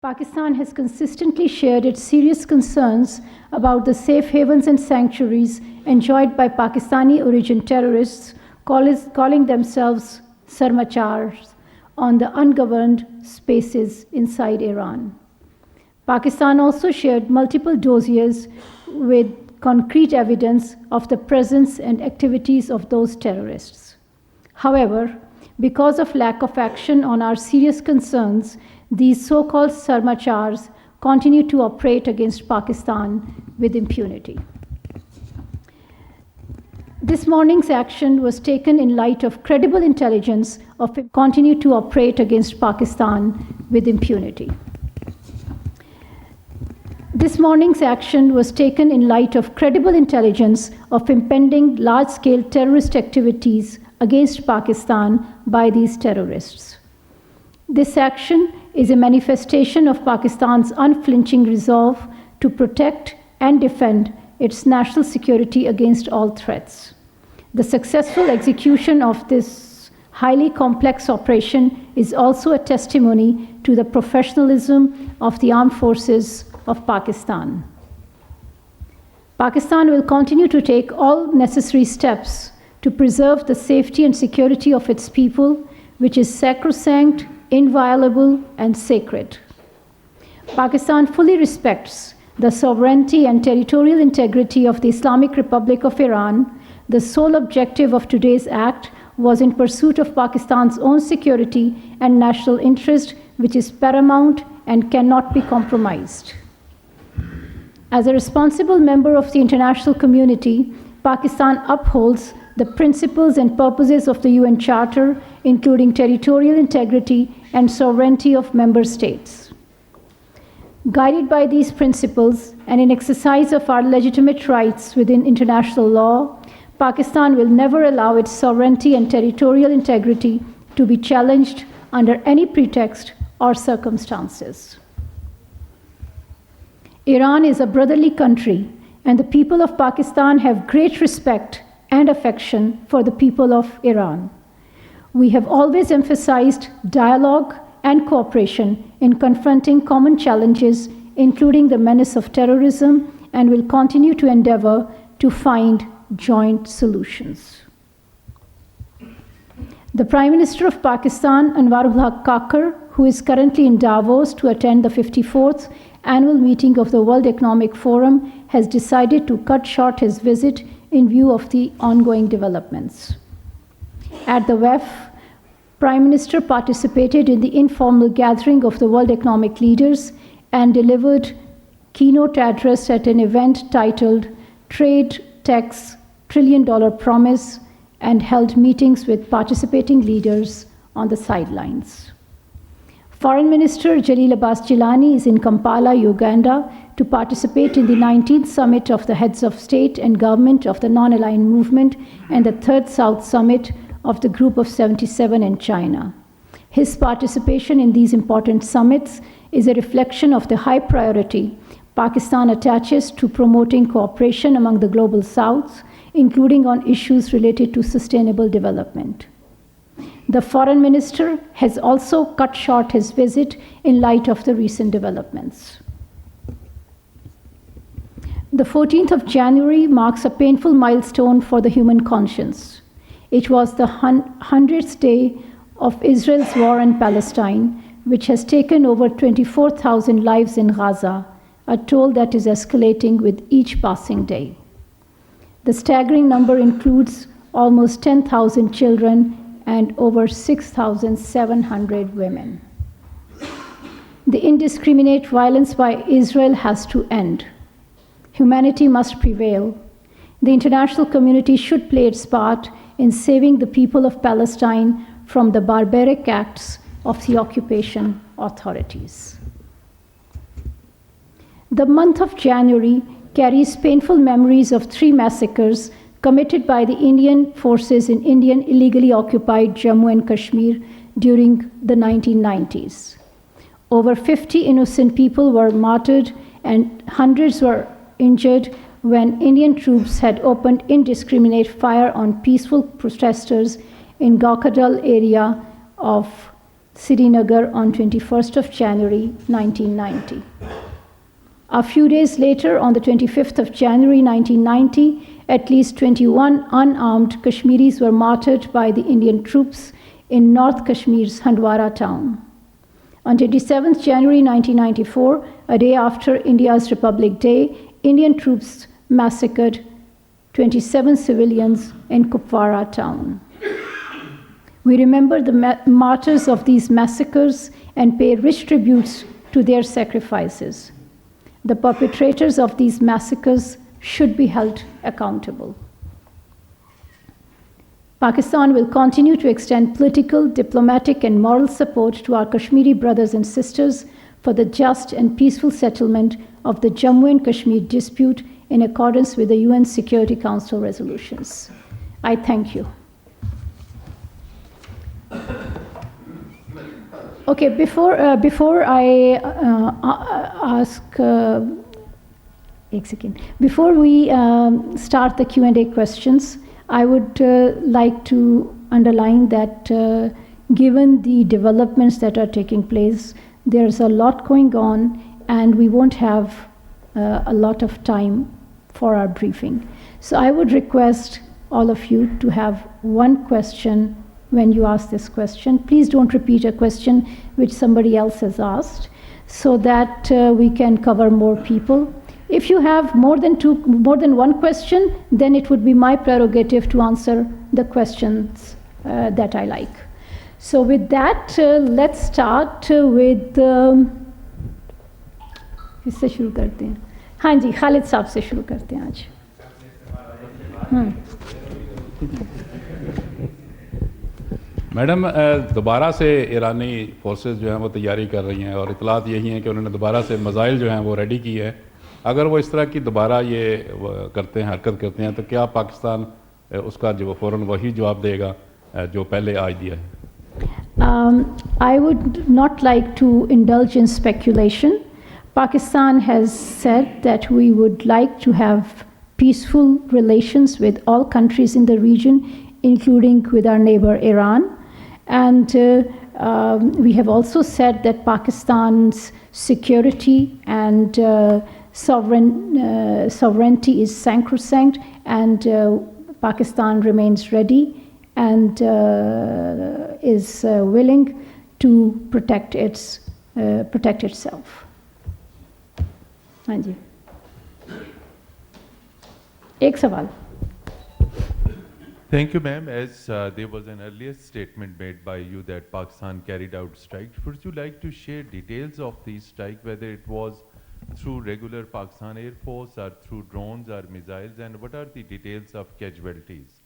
Pakistan has consistently shared its serious concerns about the safe havens and sanctuaries enjoyed by Pakistani origin terrorists calling themselves Sarmachars on the ungoverned spaces inside Iran. Pakistan also shared multiple dossiers with concrete evidence of the presence and activities of those terrorists. However, because of lack of action on our serious concerns, these so-called Sarmachars continue to operate against Pakistan with impunity. This morning's action was taken in light of credible intelligence of it continue to operate against Pakistan with impunity. This morning's action was taken in light of credible intelligence of impending large-scale terrorist activities against Pakistan by these terrorists. This action is a manifestation of Pakistan's unflinching resolve to protect and defend its national security against all threats. The successful execution of this highly complex operation is also a testimony to the professionalism of the armed forces of Pakistan. Pakistan will continue to take all necessary steps to preserve the safety and security of its people, which is sacrosanct, inviolable, and sacred. Pakistan fully respects the sovereignty and territorial integrity of the Islamic Republic of Iran. The sole objective of today's act was in pursuit of Pakistan's own security and national interest, which is paramount and cannot be compromised. As a responsible member of the international community, Pakistan upholds the principles and purposes of the UN Charter, including territorial integrity and sovereignty of member states. Guided by these principles and in exercise of our legitimate rights within international law, Pakistan will never allow its sovereignty and territorial integrity to be challenged under any pretext or circumstances. Iran is a brotherly country, and the people of Pakistan have great respect and affection for the people of Iran. We have always emphasized dialogue and cooperation in confronting common challenges, including the menace of terrorism, and will continue to endeavor to find joint solutions. The Prime Minister of Pakistan, Anwarul Haq Kakar, who is currently in Davos to attend the 54th annual meeting of the World Economic Forum, has decided to cut short his visit in view of the ongoing developments. At the WEF, Prime Minister participated in the informal gathering of the World Economic Leaders and delivered keynote address at an event titled Trade, Tech's $1 Trillion Promise, and held meetings with participating leaders on the sidelines. Foreign Minister Jalil Abbas Gilani is in Kampala, Uganda, to participate in the 19th Summit of the Heads of State and Government of the Non-Aligned Movement and the 3rd South Summit of the Group of 77 in China. His participation in these important summits is a reflection of the high priority Pakistan attaches to promoting cooperation among the Global South, including on issues related to sustainable development. The Foreign Minister has also cut short his visit in light of the recent developments. The 14th of January marks a painful milestone for the human conscience. It was the 100th day of Israel's war in Palestine, which has taken over 24,000 lives in Gaza, a toll that is escalating with each passing day. The staggering number includes almost 10,000 children and over 6,700 women. The indiscriminate violence by Israel has to end. Humanity must prevail. The international community should play its part in saving the people of Palestine from the barbaric acts of the occupation authorities. The month of January carries painful memories of 3 massacres committed by the Indian forces in Indian illegally occupied Jammu and Kashmir during the 1990s. Over 50 innocent people were martyred and hundreds were injured when Indian troops had opened indiscriminate fire on peaceful protesters in Gaukadal area of Srinagar on 21st of January 1990. A few days later, on the 25th of January 1990, at least 21 unarmed Kashmiris were martyred by the Indian troops in North Kashmir's Handwara town. On 27th January 1994, a day after India's Republic Day, Indian troops massacred 27 civilians in Kupwara town. We remember the martyrs of these massacres and pay rich tributes to their sacrifices. The perpetrators of these massacres should be held accountable. Pakistan will continue to extend political, diplomatic, and moral support to our Kashmiri brothers and sisters for the just and peaceful settlement of the Jammu and Kashmir dispute in accordance with the UN Security Council resolutions. I thank you. Okay, before I ask, before we start the Q&A questions, I would like to underline that given the developments that are taking place, there's a lot going on, and we won't have a lot of time for our briefing. So I would request all of you to have one question when you ask this question. Please don't repeat a question which somebody else has asked, so that we can cover more people. If you have more than one question, then it would be my prerogative to answer the questions that I like. So with that, let's start with इससे शुरू करते हैं. हाँ जी, खालिद साहब से शुरू करते हैं आज. मैडम, दोबारा से ईरानी फोर्सेस जो हैं वो तैयारी कर रही हैं और इतलात यही हैं कि उन्होंने दोबारा से मिसाइल जो हैं वो रेडी की है. अगर वो इस तरह की दोबारा ये करते हैं, हरकत करते हैं, तो क्या पाकिस्तान उसका जो फ़ौरन वही जवाब देगा जो पहले आज दिया है? I would not like to indulge in speculation. Pakistan has said that we would like to have peaceful relations with all countries in the region, including with our neighbor Iran. And we have also said that Pakistan's security and sovereignty is sacrosanct, and Pakistan remains ready and is willing to protect itself. हाँ जी, एक सवाल. Thank you, ma'am. As there was an earlier statement made by you that Pakistan carried out strikes, would you like to share details of these strikes, whether it was through regular Pakistan Air Force or through drones or missiles, and what are the details of casualties?